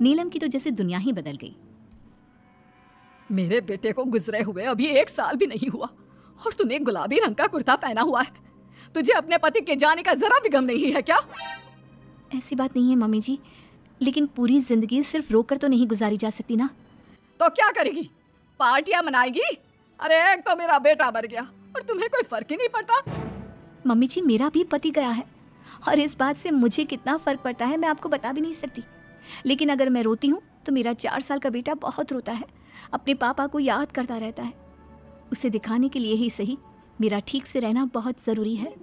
नीलम की तो जैसे दुनिया ही बदल गई। मेरे बेटे को गुजरे हुए अभी 1 साल भी नहीं हुआ और तूने गुलाबी रंग का कुर्ता पहना हुआ है। तुझे अपने पति के जाने का जरा भी गम नहीं है क्या? ऐसी बात नहीं है मम्मी जी, लेकिन पूरी जिंदगी सिर्फ रोकर तो नहीं गुजारी जा सकती ना। तो क्या करेगी? पार्टियां मनाएगी? अरे एक तो मेरा बेटा मर गया और तुम्हें कोई फर्क ही नहीं पड़ता। मम्मी जी, मेरा भी पति गया है और इस बात से मुझे कितना फर्क पड़ता है मैं आपको बता भी नहीं सकती। लेकिन अगर मैं रोती हूँ तो मेरा 4 साल का बेटा बहुत रोता है, अपने पापा को याद करता रहता है। उसे दिखाने के लिए ही सही मेरा ठीक से रहना बहुत ज़रूरी है।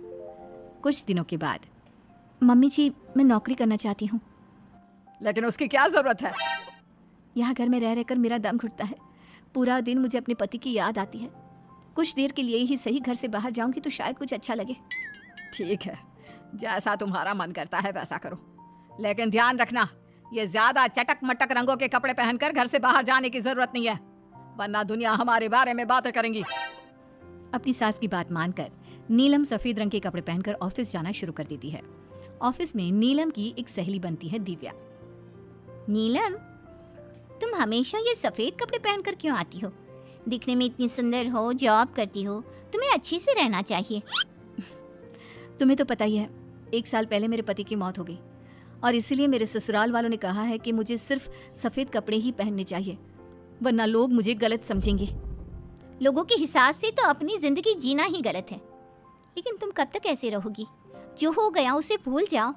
कुछ दिनों के बाद, मम्मी जी मैं नौकरी करना चाहती हूँ। लेकिन उसकी क्या जरूरत है? यहाँ घर में रह रहकर मेरा दम घुटता है। पूरा दिन मुझे अपने पति की याद आती है। कुछ देर के लिए ही सही घर से बाहर जाऊंगी तो शायद कुछ अच्छा लगे। ठीक है, जैसा तुम्हारा मन करता है वैसा करो, लेकिन ध्यान रखना ये ज्यादा चटक मटक रंगों के कपड़े पहनकर घर से बाहर जाने की जरूरत नहीं है, वरना दुनिया हमारे बारे में बातें करेंगी। अपनी सास की बात मानकर नीलम सफेद रंग के कपड़े पहनकर ऑफिस जाना शुरू कर देती है। ऑफिस में नीलम की एक सहेली बनती है, दिव्या। नीलम, तुम हमेशा ये सफेद कपड़े पहनकर क्यों आती हो? दिखने में इतनी सुंदर हो, जॉब करती हो, तुम्हें अच्छे से रहना चाहिए। तुम्हें तो पता ही है, 1 साल पहले मेरे पति की मौत हो गई और इसीलिए मेरे ससुराल वालों ने कहा है कि मुझे सिर्फ सफेद कपड़े ही पहनने चाहिए, वरना लोग मुझे गलत समझेंगे। लोगों के हिसाब से तो अपनी जिंदगी जीना ही गलत है, लेकिन तुम कब तक ऐसे रहोगी? जो हो गया उसे भूल जाओ।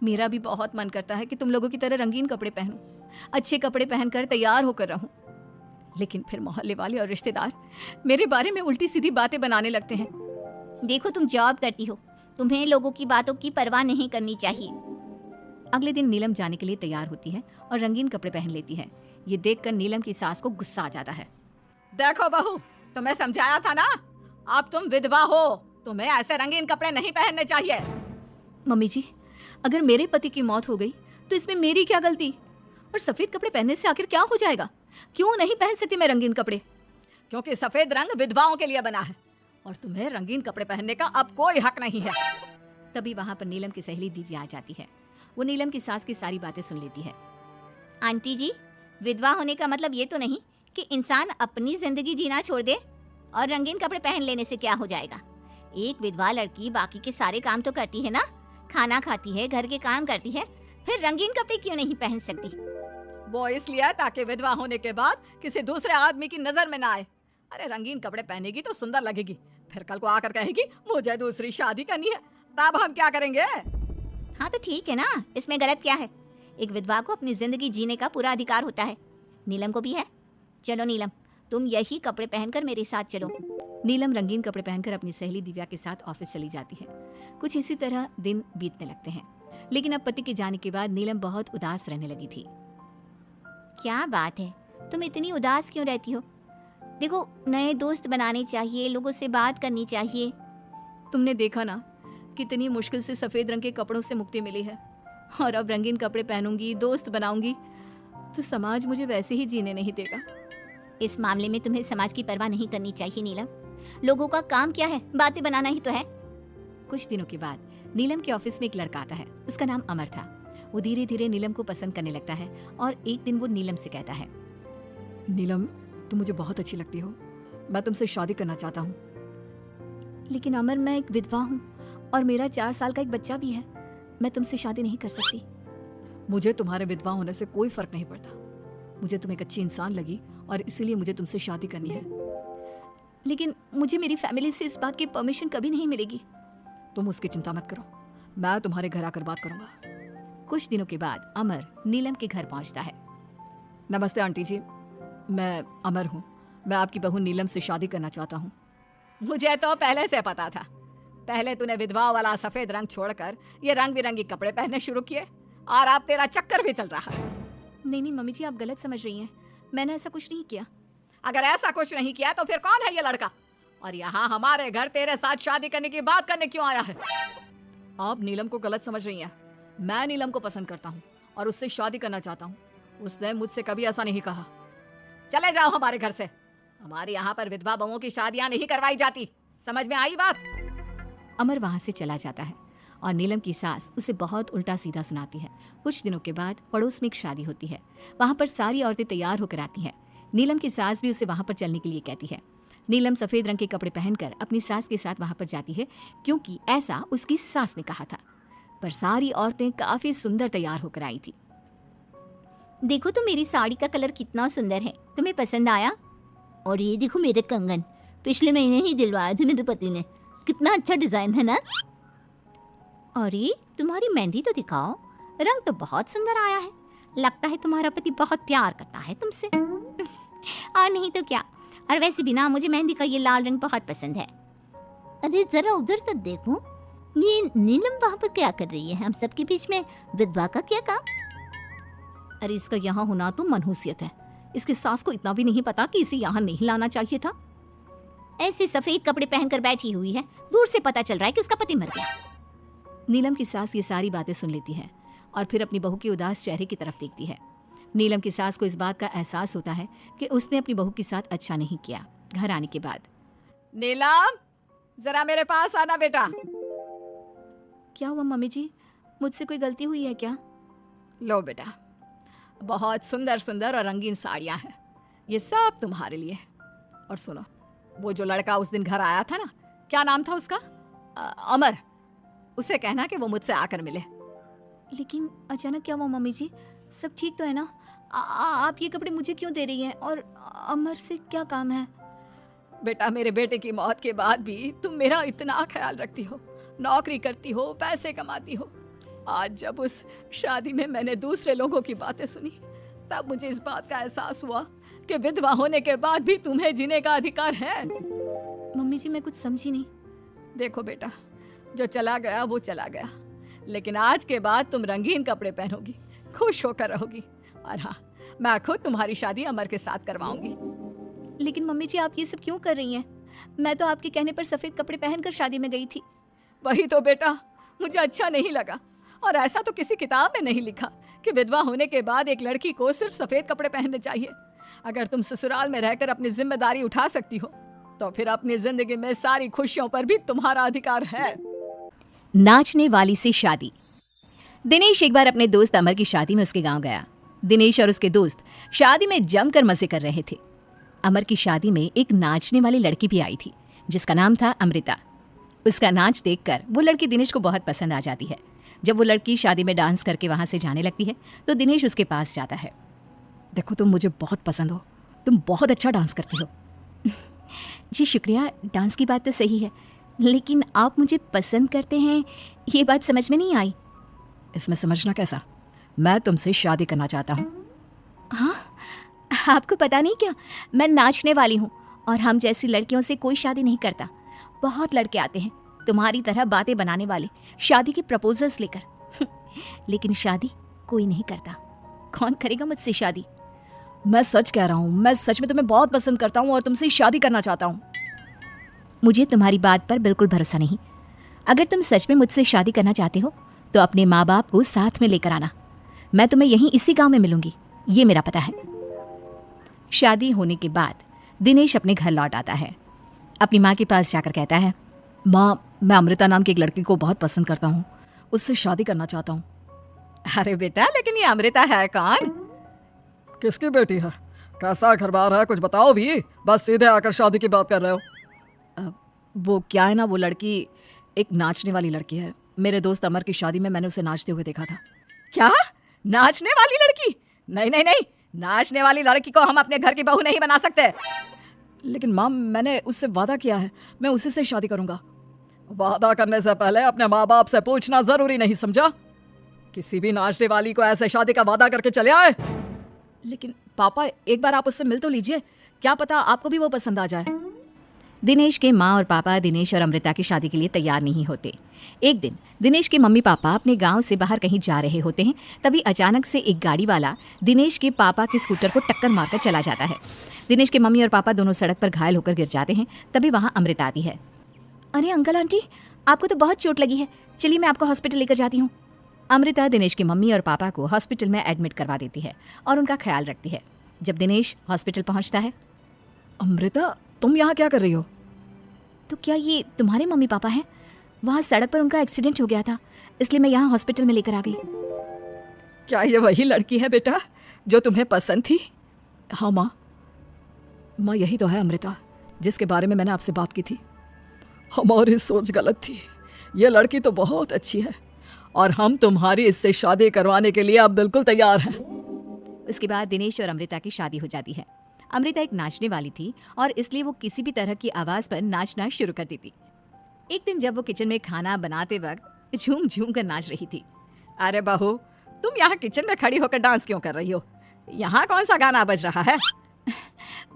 मेरा भी बहुत मन करता है कि तुम लोगों की तरह रंगीन कपड़े पहनूं, अच्छे कपड़े पहनकर तैयार होकर रहूं, लेकिन फिर मोहल्ले वाले और रिश्तेदार मेरे बारे में उल्टी सीधी बातें बनाने लगते हैं। देखो, तुम जॉब करती हो, तुम्हें लोगों की बातों की परवाह नहीं करनी चाहिए। अगले दिन नीलम जाने के लिए तैयार होती है और रंगीन कपड़े पहन लेती है। ये देखकर नीलम की सास को गुस्सा आ जाता है। देखो बहू, तुम्हें समझाया था ना, अब तुम विधवा हो, तुम्हें ऐसे रंगीन कपड़े नहीं पहनने चाहिए। मम्मी जी, अगर मेरे पति की मौत हो गई तो इसमें मेरी क्या गलती? और सफेद कपड़े पहनने से आखिर क्या हो जाएगा? क्यों नहीं पहन सकती मैं रंगीन कपड़े? क्योंकि सफेद रंग विधवाओं के लिए बना है और तुम्हें रंगीन कपड़े पहनने का अब कोई हक नहीं है। तभी वहां पर नीलम की सहेली दिव्या आ जाती है। वो नीलम की सास की सारी बातें सुन लेती है। आंटी जी, विधवा होने का मतलब ये तो नहीं कि इंसान अपनी जिंदगी जीना छोड़ दे और रंगीन कपड़े पहन लेने से क्या हो जाएगा? एक विधवा लड़की बाकी के सारे काम तो करती है ना, खाना खाती है, घर के काम करती है, फिर रंगीन कपड़े क्यों नहीं पहन सकती? वो इसलिए ताकि विधवा होने के बाद किसी दूसरे आदमी की नजर में ना आए। अरे रंगीन कपड़े पहनेगी तो सुंदर लगेगी, फिर कल को आकर कहेगी मुझे दूसरी शादी करनी है, तब हम क्या करेंगे? हाँ तो ठीक है ना, इसमें गलत क्या है? एक विधवा को अपनी जिंदगी जीने का पूरा अधिकार होता है, नीलम को भी है। चलो नीलम, तुम यही कपड़े पहनकर मेरे साथ चलो। नीलम रंगीन कपड़े पहनकर अपनी सहेली दिव्या के साथ ऑफिस चली जाती है। कुछ इसी तरह दिन बीतने लगते हैं, लेकिन अब पति के जाने के बाद नीलम बहुत उदास रहने लगी थी। क्या बात है, तुम इतनी उदास क्यों रहती हो? देखो, नए दोस्त बनाने चाहिए, लोगों से बात करनी चाहिए। तुमने देखा ना कितनी मुश्किल से सफेद रंग के कपड़ों से मुक्ति मिली है, और अब रंगीन कपड़े पहनूंगी, दोस्त बनाऊंगी तो समाज मुझे वैसे ही जीने नहीं देगा। इस मामले में तुम्हें समाज की परवाह नहीं करनी चाहिए नीलम। लोगों का काम क्या है? बातें बनाना ही तो है। कुछ दिनों के बाद नीलम के ऑफिस में एक लड़का आता है। उसका नाम अमर था। वो धीरे धीरे नीलम को पसंद करने लगता है और एक दिन वो नीलम से कहता है, नीलम, तुम मुझे बहुत अच्छी लगती हो, मैं तुमसे शादी करना चाहता हूँ। लेकिन अमर, मैं एक विधवा हूँ और मेरा 4 साल का एक बच्चा भी है, मैं तुमसे शादी नहीं कर सकती। मुझे तुम्हारे विधवा होने से कोई फर्क नहीं पड़ता, मुझे तुम एक अच्छी इंसान लगी और इसीलिए मुझे तुमसे शादी करनी है। लेकिन मुझे मेरी फैमिली से इस बात की परमिशन कभी नहीं मिलेगी। तुम उसकी चिंता मत करो, मैं तुम्हारे घर आकर बात करूंगा। कुछ दिनों के बाद अमर नीलम के घर पहुंचता है। नमस्ते आंटी जी, मैं अमर हूँ, मैं आपकी बहू नीलम से शादी करना चाहता हूँ। मुझे तो पहले से पता था, पहले तूने विधवा वाला सफेद रंग छोड़कर ये रंग बिरंगी कपड़े पहनने शुरू किए और अब तेरा चक्कर भी चल रहा है। नहीं मम्मी जी, आप गलत समझ रही हैं, मैंने ऐसा कुछ नहीं किया। अगर ऐसा कुछ नहीं किया तो फिर कौन है ये लड़का, और यहाँ हमारे घर तेरे साथ शादी करने की बात करने क्यों आया है? आप नीलम को गलत समझ रही हैं, मैं नीलम को पसंद करता हूँ और उससे शादी करना चाहता हूँ। उसने मुझसे कभी ऐसा नहीं कहा। चले जाओ हमारे घर से, हमारे यहाँ पर विधवा बहुओं की शादियाँ नहीं करवाई जाती, समझ में आई बात? अमर वहां से चला जाता है और नीलम की सास उसे बहुत उल्टा सीधा सुनाती है। कुछ दिनों के बाद पड़ोस में एक शादी होती है। वहाँ पर सारी औरतें तैयार होकर आती हैं। नीलम की सास भी उसे वहाँ पर चलने के लिए कहती है। नीलम सफ़ेद रंग के कपड़े पहनकर अपनी सास के साथ वहाँ पर जाती है, क्योंकि ऐसा उसकी सास ने कहा था। पर सारी औरतें काफ़ी सुंदर तैयार होकर आई थी। देखो तो मेरी साड़ी का कलर कितना सुंदर है, तुम्हें पसंद आया? और ये देखो मेरे कंगन, पिछले महीने ही दिलवाए थे मेरे पति ने, कितना अच्छा डिजाइन है ना। अरे तुम्हारी मेहंदी तो दिखाओ, रंग तो बहुत सुंदर आया है। लगता है तुम्हारा पति बहुत प्यार करता है तुमसे। और नहीं तो क्या। और वैसे भी ना मुझे मेहंदी का ये लाल रंग बहुत पसंद है। अरे जरा उधर तो देखो, ये नीलम वहाँ पर क्या कर रही है? हम सबके बीच में विधवा का क्या काम? अरे इसका यहाँ होना तो मनहूसियत है। इसकी सास को इतना भी नहीं पता कि इसे यहाँ नहीं लाना चाहिए था। ऐसे सफेद कपड़े पहनकर बैठी हुई है, दूर से पता चल रहा है कि उसका पति मर गया। नीलम की सास ये सारी बातें सुन लेती है और फिर अपनी बहू के उदास चेहरे की तरफ देखती है। नीलम की सास को इस बात का एहसास होता है कि उसने अपनी बहू के साथ अच्छा नहीं किया। घर आने के बाद, नीलम जरा मेरे पास आना बेटा। क्या हुआ मम्मी जी, मुझसे कोई गलती हुई है क्या? लो बेटा, बहुत सुंदर सुंदर और रंगीन साड़ियाँ हैं, ये सब तुम्हारे लिए। और सुनो, वो जो लड़का उस दिन घर आया था ना, क्या नाम था उसका? अमर। उसे कहना कि वो मुझसे आकर मिले। लेकिन अचानक क्या हुआ मम्मी जी, सब ठीक तो है ना? आप ये कपड़े मुझे क्यों दे रही हैं और अमर से क्या काम है? बेटा, मेरे बेटे की मौत के बाद भी तुम मेरा इतना ख्याल रखती हो, नौकरी करती हो, पैसे कमाती हो। आज जब उस शादी में मैंने दूसरे लोगों की बातें सुनी, तब मुझे इस बात का एहसास हुआ कि विधवा होने के बाद भी तुम्हें जीने का अधिकार है। मम्मी जी मैं कुछ समझी नहीं। देखो बेटा, जो चला गया वो चला गया, लेकिन आज के बाद तुम रंगीन कपड़े पहनोगी, खुश होकर रहोगी। और हाँ, मैं खुद तुम्हारी शादी अमर के साथ करवाऊंगी। लेकिन मम्मी जी आप ये सब क्यों कर रही हैं? मैं तो आपके कहने पर सफ़ेद कपड़े पहनकर शादी में गई थी। वही तो बेटा, मुझे अच्छा नहीं लगा। और ऐसा तो किसी किताब में नहीं लिखा कि विधवा होने के बाद एक लड़की को सिर्फ सफ़ेद कपड़े पहनने चाहिए। अगर तुम ससुराल में रहकर अपनी जिम्मेदारी उठा सकती हो, तो फिर अपनी जिंदगी में सारी खुशियों पर भी तुम्हारा अधिकार है। नाचने वाली से शादी। दिनेश एक बार अपने दोस्त अमर की शादी में उसके गांव गया। दिनेश और उसके दोस्त शादी में जमकर मजे कर रहे थे। अमर की शादी में एक नाचने वाली लड़की भी आई थी, जिसका नाम था अमृता। उसका नाच देखकर वो लड़की दिनेश को बहुत पसंद आ जाती है। जब वो लड़की शादी में डांस करके वहाँ से जाने लगती है, तो दिनेश उसके पास जाता है। देखो, तुम मुझे बहुत पसंद हो, तुम बहुत अच्छा डांस करती हो। जी शुक्रिया, डांस की बात तो सही है, लेकिन आप मुझे पसंद करते हैं, ये बात समझ में नहीं आई। इसमें समझना कैसा? मैं तुमसे शादी करना चाहता हूँ। हाँ, आपको पता नहीं क्या, मैं नाचने वाली हूँ और हम जैसी लड़कियों से कोई शादी नहीं करता। बहुत लड़के आते हैं तुम्हारी तरह बातें बनाने वाले, शादी के प्रपोजल्स लेकर लेकिन शादी कोई नहीं करता। कौन करेगा मुझसे शादी? मैं सच कह रहा हूँ, मैं सच में तुम्हें बहुत पसंद करता हूँ और तुमसे शादी करना चाहता हूँ। मुझे तुम्हारी बात पर बिल्कुल भरोसा नहीं। अगर तुम सच में मुझसे शादी करना चाहते हो तो अपने माँ बाप को साथ में लेकर आना। मैं तुम्हें यहीं इसी गांव में मिलूंगी, ये मेरा पता है। शादी होने के बाद दिनेश अपने घर लौट आता है। अपनी माँ के पास जाकर कहता है, माँ, मैं अमृता नाम की एक लड़की को बहुत पसंद करता हूँ, उससे शादी करना चाहता हूँ। अरे बेटा, लेकिन ये अमृता है कौन? किसकी बेटी है? कैसा घर बार है, कुछ बताओ भी, बस सीधे आकर शादी की बात कर रहे हो। वो क्या है ना, वो लड़की एक नाचने वाली लड़की है। मेरे दोस्त अमर की शादी में मैंने उसे नाचते हुए देखा था। क्या? नाचने वाली लड़की? नहीं नहीं नहीं, नाचने वाली लड़की को हम अपने घर की बहू नहीं बना सकते। लेकिन माँ, मैंने उससे वादा किया है, मैं उसी से शादी करूंगा। वादा करने से पहले अपने माँ बाप से पूछना जरूरी नहीं समझा? किसी भी नाचने वाली को ऐसे शादी का वादा करके चले आए। लेकिन पापा, एक बार आप उससे मिल तो लीजिए, क्या पता आपको भी वो पसंद आ जाए। दिनेश के माँ और पापा दिनेश और अमृता की शादी के लिए तैयार नहीं होते। एक दिन दिनेश के मम्मी पापा अपने गांव से बाहर कहीं जा रहे होते हैं। तभी अचानक से एक गाड़ी वाला दिनेश के पापा के स्कूटर को टक्कर मारकर चला जाता है। दिनेश के मम्मी और पापा दोनों सड़क पर घायल होकर गिर जाते हैं। तभी वहाँ अमृता आती है। अरे अंकल आंटी, आपको तो बहुत चोट लगी है, चलिए मैं आपको हॉस्पिटल लेकर जाती हूँ। अमृता दिनेश के मम्मी और पापा को हॉस्पिटल में एडमिट करवा देती है और उनका ख्याल रखती है। जब दिनेश हॉस्पिटल पहुँचता है, अमृता, तुम यहाँ क्या कर रही हो? तो क्या ये तुम्हारे मम्मी पापा हैं? वहाँ सड़क पर उनका एक्सीडेंट हो गया था, इसलिए मैं यहाँ हॉस्पिटल में लेकर आ गई। क्या ये वही लड़की है बेटा जो तुम्हें पसंद थी? हाँ माँ, माँ यही तो है अमृता जिसके बारे में मैंने आपसे बात की थी। हमारी सोच गलत थी। ये लड़की तो बहुत अच्छी है और हम तुम्हारी इससे शादी करवाने के लिए अब बिल्कुल तैयार हैं। उसके बाद दिनेश और अमृता की शादी हो जाती है। अमृता एक नाचने वाली थी और इसलिए वो किसी भी तरह की आवाज़ पर नाचना शुरू कर देती। एक दिन जब वो किचन में खाना बनाते वक्त झूम झूम कर नाच रही थी। अरे बहू, तुम यहाँ किचन में खड़ी होकर डांस क्यों कर रही हो? यहाँ कौन सा गाना बज रहा है?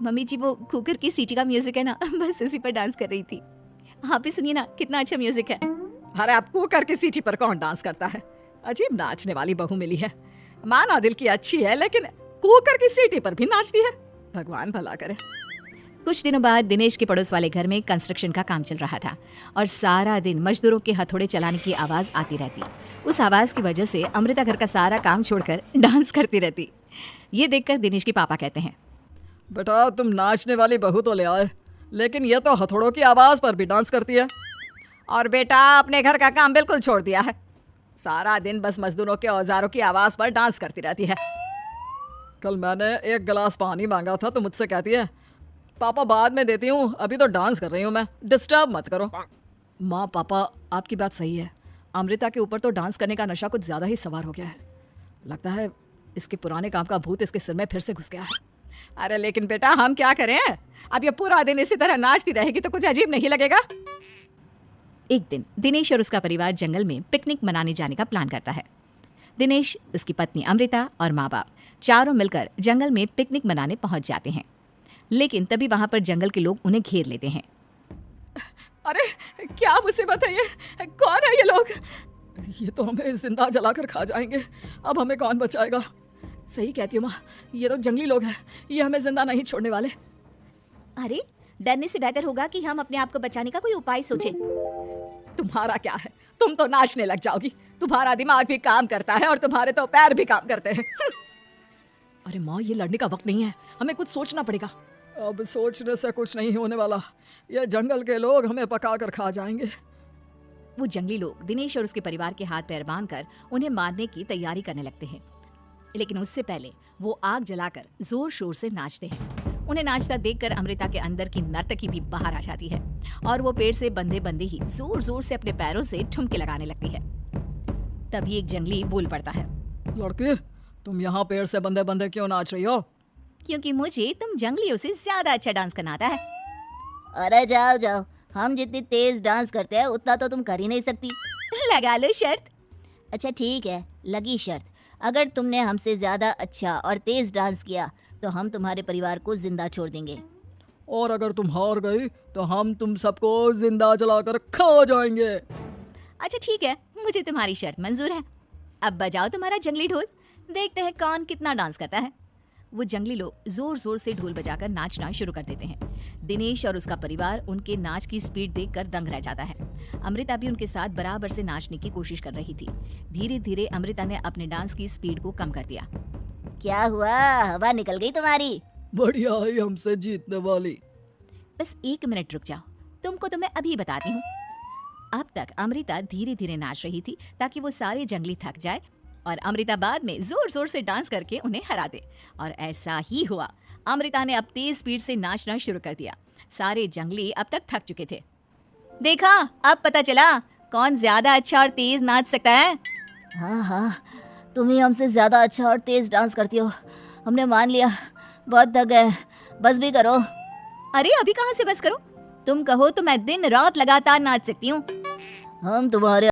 मम्मी जी, वो कुकर की सीटी का म्यूजिक है ना, बस उसी पर डांस कर रही थी। आप भी सुनिए ना, कितना अच्छा म्यूजिक है। अरे आप कुकर की सीटी पर कौन डांस करता है? अजीब नाचने वाली बहू मिली है। माना दिल की अच्छी है लेकिन कुकर की सीटी पर भी नाचती है। भगवान भला करे। कुछ दिनों बाद दिनेश के पड़ोस वाले घर में कंस्ट्रक्शन का काम चल रहा था और सारा दिन मजदूरों के हथौड़े चलाने की आवाज़ आती रहती। उस आवाज़ की वजह से अमृता घर का सारा काम छोड़कर डांस करती रहती। ये देखकर दिनेश के पापा कहते हैं, बेटा तुम नाचने वाली बहू तो ले आए, लेकिन ये तो हथौड़ों की आवाज़ पर भी डांस करती है। और बेटा अपने घर का काम बिल्कुल छोड़ दिया है। सारा दिन बस मजदूरों के औजारों की आवाज़ पर डांस करती रहती है। कल मैंने एक गिलास पानी मांगा था तो मुझसे कहती है, पापा बाद में देती हूँ, अभी तो डांस कर रही हूँ मैं, डिस्टर्ब मत करो। माँ पापा आपकी बात सही है। अमृता के ऊपर तो डांस करने का नशा कुछ ज़्यादा ही सवार हो गया है। लगता है इसके पुराने काम का भूत इसके सिर में फिर से घुस गया है। अरे लेकिन बेटा हम क्या करें? अब ये पूरा दिन इसी तरह नाचती रहेगी तो कुछ अजीब नहीं लगेगा? एक दिन दिनेश और उसका परिवार जंगल में पिकनिक मनाने जाने का प्लान करता है। दिनेश, उसकी पत्नी अमृता और माँ बाप चारों मिलकर जंगल में पिकनिक मनाने पहुंच जाते हैं। लेकिन तभी वहां पर जंगल के लोग उन्हें घेर लेते हैं। अरे क्या मुसीबत है ये? कौन है ये लोग? ये तो हमें जिंदा जलाकर खा जाएंगे। अब हमें कौन बचाएगा? सही कहती हूँ माँ, ये तो जंगली लोग हैं, ये हमें जिंदा नहीं छोड़ने वाले। अरे डरने से बेहतर होगा कि हम अपने आप को बचाने का कोई उपाय सोचें। तुम्हारा क्या है, तुम तो नाचने लग जाओगी। तुम्हारा दिमाग भी काम करता है और तुम्हारे तो पैर भी काम करते हैं। अरे माँ, ये लड़ने का वक्त नहीं है, हमें कुछ सोचना पड़ेगा। अब सोचने से कुछ नहीं होने वाला, ये जंगल के लोग हमें पका कर खा जाएंगे। वो जंगली लोग दिनेश और उसके परिवार के हाथ पैर बांधकर उन्हें मारने की तैयारी करने लगते हैं। लेकिन उससे पहले वो आग जलाकर जोर शोर से नाचते हैं। उन्हें नाचता देखकर अमृता के अंदर की नर्तकी भी बाहर आ जाती है और वो पेड़ से बंधे बंधे ही जोर जोर से अपने पैरों से ठुमके लगाने लगती है। तभी एक जंगली बोल पड़ता है, लड़की, तुम यहाँ पेड़ से बंधे बंधे क्यों नाच रही हो? क्योंकि मुझे तुम जंगलियों से ज्यादा अच्छा डांस करना आता है। अरे जाओ जाओ, हम जितनी तेज डांस करते हैं उतना तो तुम कर ही नहीं सकती। लगा लो शर्त। अच्छा ठीक है, लगी शर्त। अगर तुमने हमसे ज्यादा अच्छा और तेज डांस किया तो हम तुम्हारे परिवार को जिंदा छोड़ देंगे। और अगर तुम हार गई तो हम तुम सबको जिंदा जलाकर खा जाएंगे। अच्छा ठीक है, मुझे तुम्हारी शर्त मंजूर है। अब बजाओ तुम्हारा जंगली ढोल, देखते हैं कौन कितना डांस करता है। वो जंगली लोग जोर जोर से ढोल बजाकर नाचना शुरू कर देते हैं। दिनेश और उसका परिवार उनके नाच की स्पीड देखकर दंग रह जाता है। अमृता भी उनके साथ बराबर से नाचने की कोशिश कर रही थी। धीरे धीरे अमृता ने अपने डांस की स्पीड को कम कर दिया। क्या हुआ, हवा निकल गई तुम्हारी? बढ़िया है हमसे जीतने वाली। बस 1 मिनट रुक जाओ, तुमको तो मैं अभी बताती हूँ। अब तक अमृता धीरे धीरे नाच रही थी ताकि वो सारे जंगली थक जाए और अमृता बाद में जोर जोर से डांस करके उन्हें हरा दे। और ऐसा ही हुआ। अमृता ने अब तेज स्पीड से नाचना शुरू कर दिया। सारे जंगली अब तक थक चुके थे। देखा, अब पता चला कौन ज्यादा अच्छा और तेज नाच सकता है। हाँ हाँ, तुम ही हमसे ज्यादा अच्छा और तेज डांस करती हो। हमने मान लिया, बहुत थक गए, बस भी करो। अरे अभी कहाँ से बस करो, तुम कहो तो मैं दिन रात लगातार नाच सकती हूँ। हम तुम्हारे